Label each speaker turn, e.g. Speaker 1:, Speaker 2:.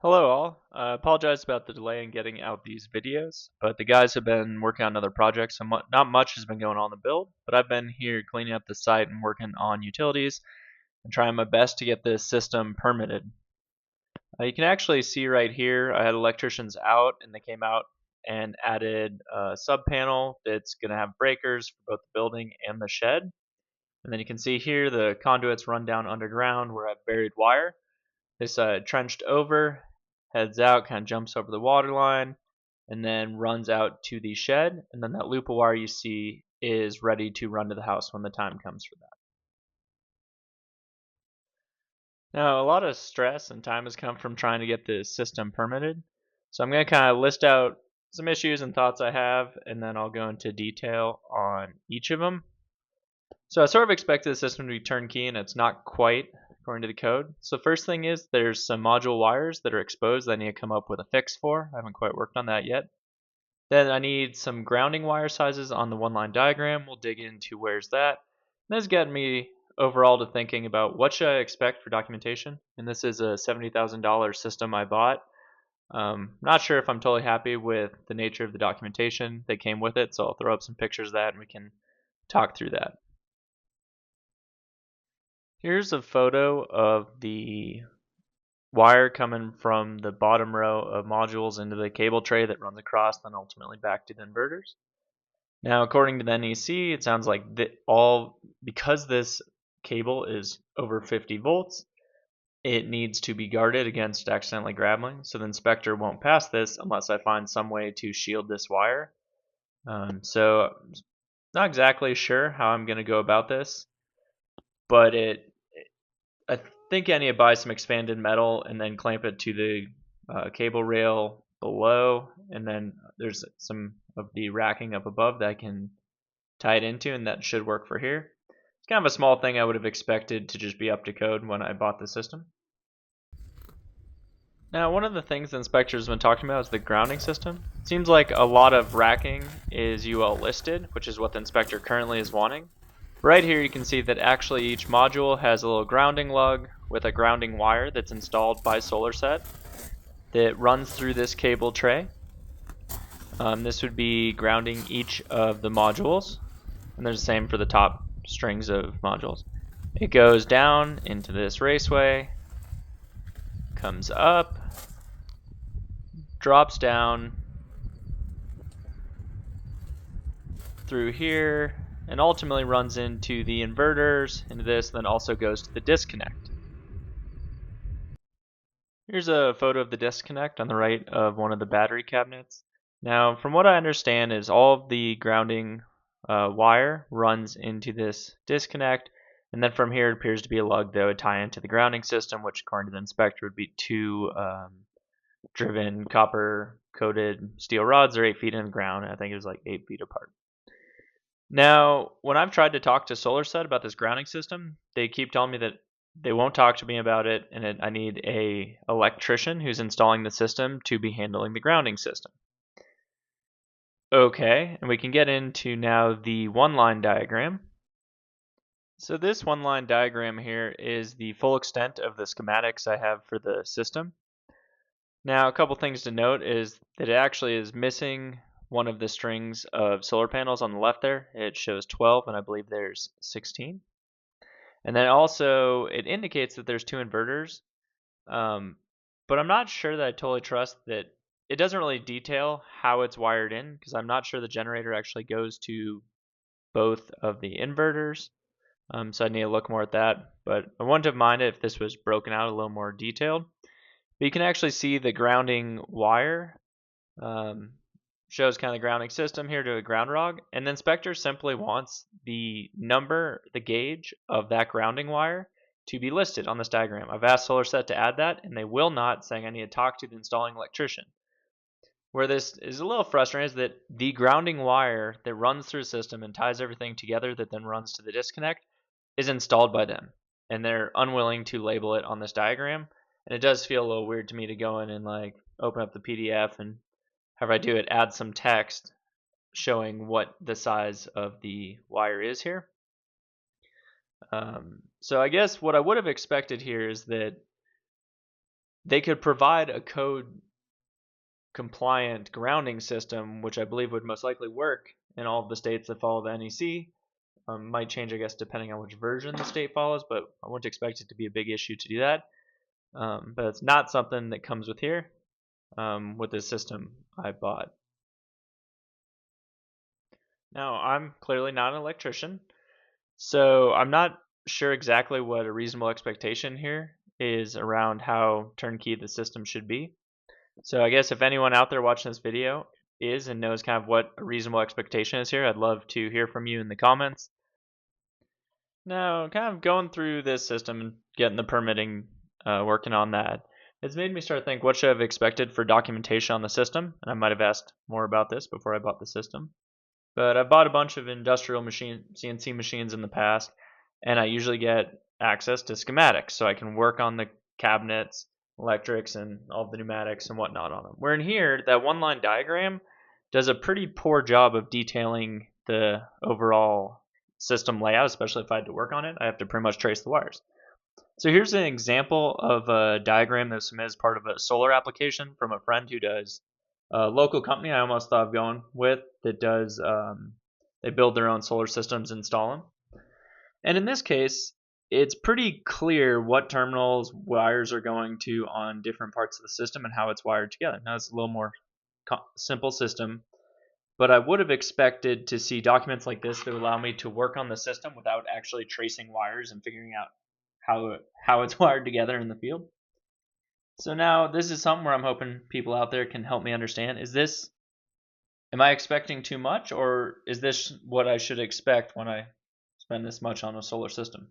Speaker 1: Hello all. I apologize about the delay in getting out these videos, but the guys have been working on other projects, so not much has been going on in the build, but I've been here cleaning up the site and working on utilities and trying my best to get this system permitted. You can actually see right here, I had electricians out and they came out and added a sub panel that's going to have breakers for both the building and the shed. And then you can see here the conduits run down underground where I've buried wire. This trenched over, heads out, kind of jumps over the water line, and then runs out to the shed. And then that loop of wire you see is ready to run to the house when the time comes for that. Now, a lot of stress and time has come from trying to get this system permitted. So I'm going to kind of list out some issues and thoughts I have, and then I'll go into detail on each of them. So I sort of expected the system to be turnkey, and it's not quite according to the code. So first thing is there's some module wires that are exposed that I need to come up with a fix for. I haven't quite worked on that yet. Then I need some grounding wire sizes on the one-line diagram. We'll dig into where's that. And this got me overall to thinking about what should I expect for documentation. And this is a $70,000 system I bought. Not sure if I'm totally happy with the nature of the documentation that came with it, so I'll throw up some pictures of that and we can talk through that. Here's a photo of the wire coming from the bottom row of modules into the cable tray that runs across, then ultimately back to the inverters. Now, according to the NEC, it sounds like because this cable is over 50 volts, it needs to be guarded against accidentally grabbing. So the inspector won't pass this unless I find some way to shield this wire. So not exactly sure how I'm going to go about this, but I think I need to buy some expanded metal and then clamp it to the cable rail below, and then there's some of the racking up above that I can tie it into, and that should work for here. It's kind of a small thing I would have expected to just be up to code when I bought the system. Now, one of the things the inspector has been talking about is the grounding system. It seems like a lot of racking is UL listed, which is what the inspector currently is wanting. Right here you can see that actually each module has a little grounding lug with a grounding wire that's installed by SolarSet that runs through this cable tray. This would be grounding each of the modules, and there's the same for the top strings of modules. It goes down into this raceway, comes up, drops down through here, and ultimately runs into the inverters, into this, then also goes to the disconnect. Here's a photo of the disconnect on the right of one of the battery cabinets. Now, from what I understand is all of the grounding wire runs into this disconnect, and then from here it appears to be a lug that would tie into the grounding system, which according to the inspector would be two driven copper coated steel rods. They're 8 feet in the ground, and I think it was like 8 feet apart. Now, when I've tried to talk to SolarSet about this grounding system, they keep telling me that they won't talk to me about it, and I need a electrician who's installing the system to be handling the grounding system. Okay, and we can get into now the one-line diagram. So this one-line diagram here is the full extent of the schematics I have for the system. Now, a couple things to note is that it actually is missing one of the strings of solar panels on the left there. It shows 12, and I believe there's 16. And then also it indicates that there's two inverters, but I'm not sure that I totally trust that. It doesn't really detail how it's wired in, because I'm not sure the generator actually goes to both of the inverters. So I need to look more at that, but I wouldn't have minded if this was broken out a little more detailed. But you can actually see the grounding wire shows kind of the grounding system here to a ground rod, and the inspector simply wants the number, the gauge of that grounding wire to be listed on this diagram. I've asked SolarSet to add that, and they will not, saying I need to talk to the installing electrician. Where this is a little frustrating is that the grounding wire that runs through the system and ties everything together that then runs to the disconnect is installed by them, and they're unwilling to label it on this diagram. And it does feel a little weird to me to go in and like open up the PDF and however I do it, add some text showing what the size of the wire is here. So I guess what I would have expected here is that they could provide a code compliant grounding system, which I believe would most likely work in all of the states that follow the NEC. Might change, I guess, depending on which version the state follows, but I wouldn't expect it to be a big issue to do that. But it's not something that comes with here, with this system I bought. Now, I'm clearly not an electrician, so I'm not sure exactly what a reasonable expectation here is around how turnkey the system should be. So I guess if anyone out there watching this video is and knows kind of what a reasonable expectation is here, I'd love to hear from you in the comments. Now, kind of going through this system and getting the permitting, working on that, it's made me start to think what should I have expected for documentation on the system, and I might have asked more about this before I bought the system. But I bought a bunch of industrial CNC machines in the past, and I usually get access to schematics so I can work on the cabinets, electrics, and all the pneumatics and whatnot on them. Where in here, that one line diagram does a pretty poor job of detailing the overall system layout, especially if I had to work on it. I have to pretty much trace the wires. So here's an example of a diagram that was submitted as part of a solar application from a friend who does a local company I almost thought of going with that does, they build their own solar systems, install them. And in this case, it's pretty clear what terminals wires are going to on different parts of the system and how it's wired together. Now it's a little more simple system, but I would have expected to see documents like this that would allow me to work on the system without actually tracing wires and figuring out how it's wired together in the field. So now this is something where I'm hoping people out there can help me understand. Am I expecting too much, or is this what I should expect when I spend this much on a solar system?